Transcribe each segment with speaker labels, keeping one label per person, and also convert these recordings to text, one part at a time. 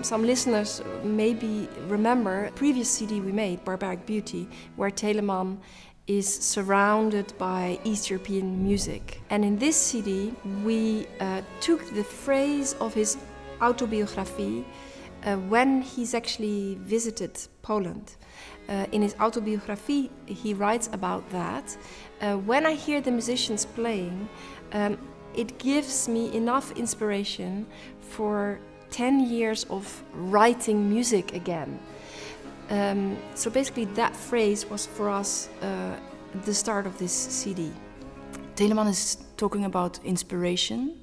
Speaker 1: some listeners maybe remember a previous CD we made, Barbaric Beauty, where Telemann is surrounded by East European music. And in this CD, we took the phrase of his autobiography when he's actually visited Poland. In his autobiography, he writes about that. When I hear the musicians playing, it gives me enough inspiration for 10 years of writing music again. So basically that phrase was for us the start of this CD. Telemann is talking about inspiration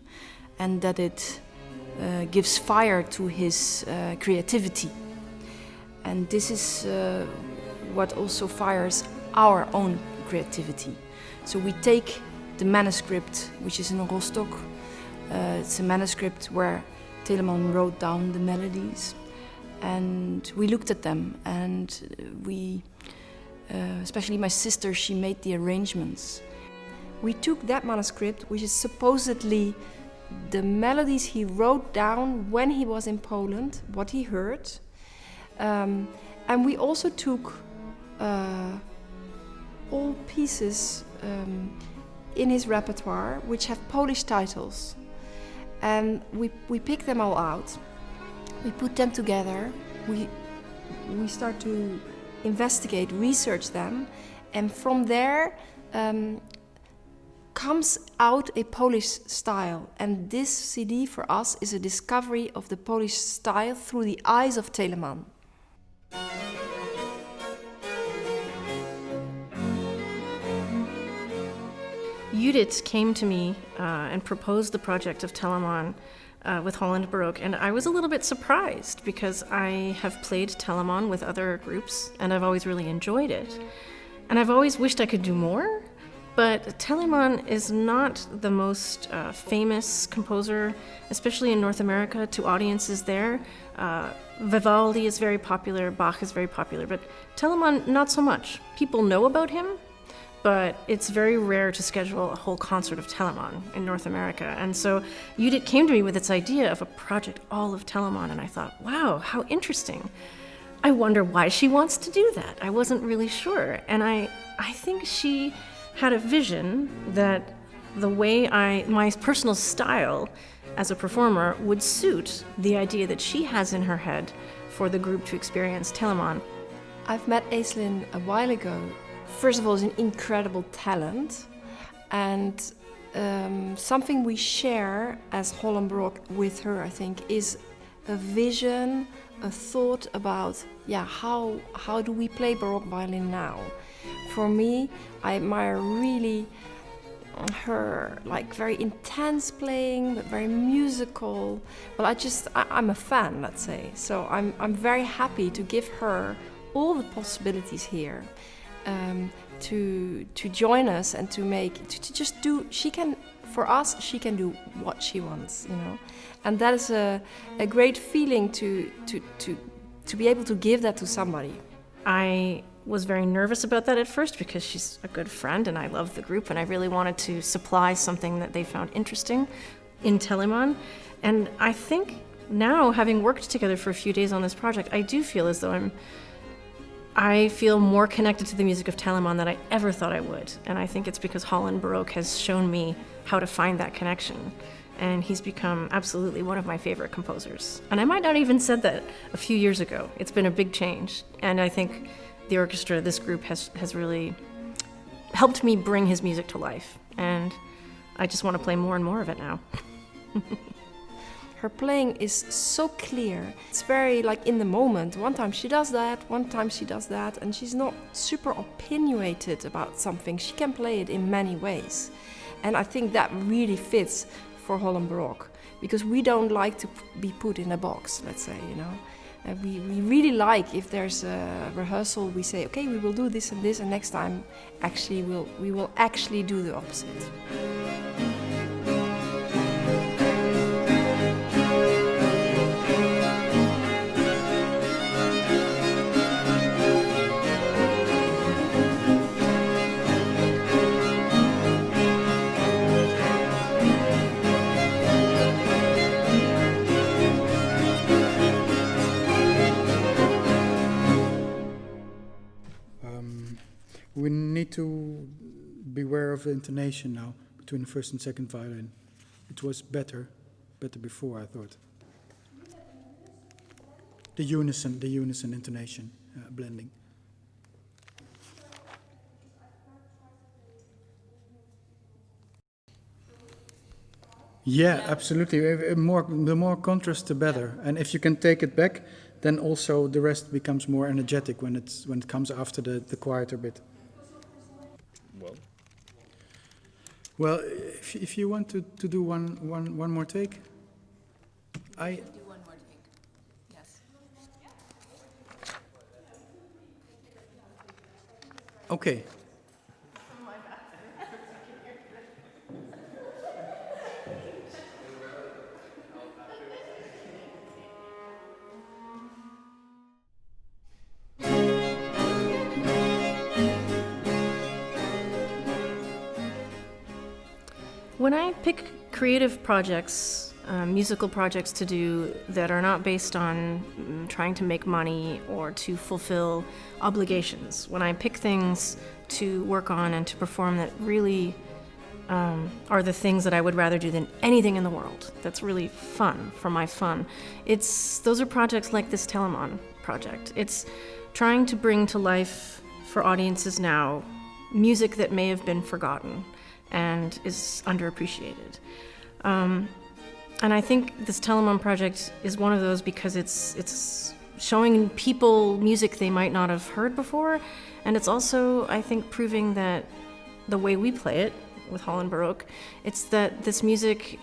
Speaker 1: and that it gives fire to his creativity. And this is what also fires our own creativity. So we take the manuscript, which is in Rostock. It's a manuscript where Telemann wrote down the melodies. And we looked at them, and we, especially my sister, she made the arrangements. We took that manuscript, which is supposedly the melodies he wrote down when he was in Poland, what he heard. And we also took all pieces in his repertoire, which have Polish titles. And we picked them all out. We put them together, we start to investigate, research them, and from there comes out a Polish style. And this CD for us is a discovery of the Polish style through the eyes of Telemann.
Speaker 2: Judith came to me and proposed the project of Telemann with Holland Baroque, and I was a little bit surprised because I have played Telemann with other groups and I've always really enjoyed it. And I've always wished I could do more, but Telemann is not the most famous composer, especially in North America, to audiences there. Vivaldi is very popular, Bach is very popular, but Telemann not so much. People know about him, but it's very rare to schedule a whole concert of Telemann in North America. And so Judith came to me with this idea of a project all of Telemann, and I thought, wow, how interesting. I wonder why she wants to do that. I wasn't really sure. And I think she had a vision that the way my personal style as a performer would suit the idea that she has in her head for the group to experience Telemann.
Speaker 1: I've met Aisslinn a while ago. First of all, is an incredible talent, and something we share as Holland Baroque with her, I think, is a vision, a thought about, how do we play Baroque violin now? For me, I admire really her very intense playing, but very musical. Well, I'm a fan, let's say. So I'm very happy to give her all the possibilities here. To join us and to just do. She can do what she wants, and that is a great feeling to be able to give that to somebody.
Speaker 2: I was very nervous about that at first because she's a good friend and I love the group and I really wanted to supply something that they found interesting in Telemann. And I think now, having worked together for a few days on this project, I do feel as though I feel more connected to the music of Telemann than I ever thought I would. And I think it's because Holland Baroque has shown me how to find that connection. And he's become absolutely one of my favorite composers. And I might not even said that a few years ago. It's been a big change. And I think the orchestra, this group, has really helped me bring his music to life. And I just want to play more and more of it now.
Speaker 1: Her playing is so clear. It's very in the moment. One time she does that, one time she does that, and she's not super opinionated about something. She can play it in many ways. And I think that really fits for Holland Baroque, because we don't like to be put in a box, let's say, We really like, if there's a rehearsal, we say, okay, we will do this, and next time we will actually do the opposite.
Speaker 3: We need to beware of the intonation now between the first and second violin. It was better before, I thought. The unison intonation blending. Yeah, absolutely. The more contrast, the better. And if you can take it back, then also the rest becomes more energetic when it comes after the quieter bit. Well, if you want to do one more take, I
Speaker 4: Do one more take. Yes.
Speaker 3: okay.
Speaker 2: When I pick creative projects, musical projects to do that are not based on trying to make money or to fulfill obligations, when I pick things to work on and to perform that really are the things that I would rather do than anything in the world, that's really fun, for my fun, those are projects like this Telemann project. It's trying to bring to life for audiences now music that may have been forgotten and is underappreciated. And I think this Telemann project is one of those because it's showing people music they might not have heard before, and it's also, I think, proving that the way we play it with Holland Baroque, it's that this music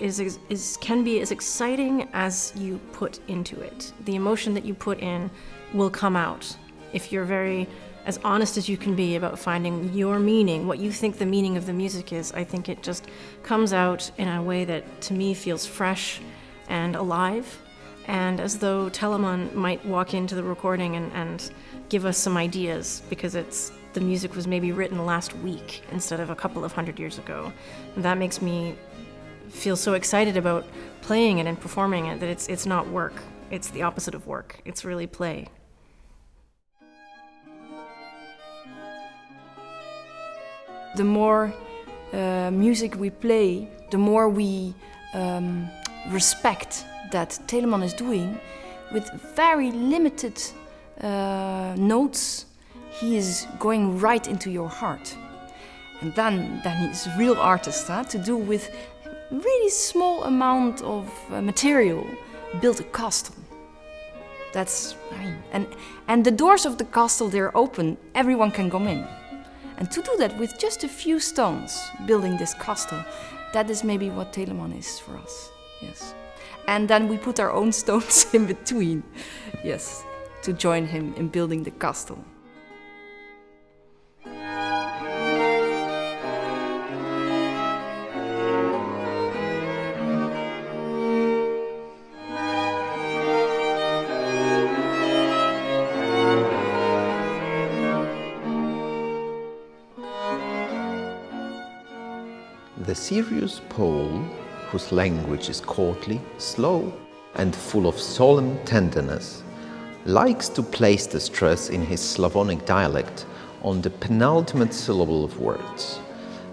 Speaker 2: can be as exciting as you put into it. The emotion that you put in will come out if you're as honest as you can be about finding your meaning, what you think the meaning of the music is. I think it just comes out in a way that, to me, feels fresh and alive, and as though Telemann might walk into the recording and give us some ideas, because the music was maybe written last week instead of a couple of 100 years ago. And that makes me feel so excited about playing it and performing it that it's not work. It's the opposite of work. It's really play.
Speaker 1: The more music we play, the more we respect that Telemann is doing. With very limited notes, he is going right into your heart. And then he's a real artist, to do with really small amount of material, build a castle. And the doors of the castle, they're open, everyone can come in. And to do that with just a few stones, building this castle, that is maybe what Telemann is for us, yes. And then we put our own stones in between, yes, to join him in building the castle.
Speaker 5: The serious Pole, whose language is courtly, slow, and full of solemn tenderness, likes to place the stress in his Slavonic dialect on the penultimate syllable of words.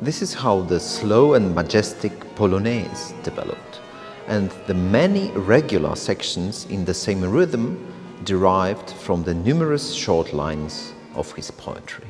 Speaker 5: This is how the slow and majestic Polonoise developed, and the many regular sections in the same rhythm derived from the numerous short lines of his poetry.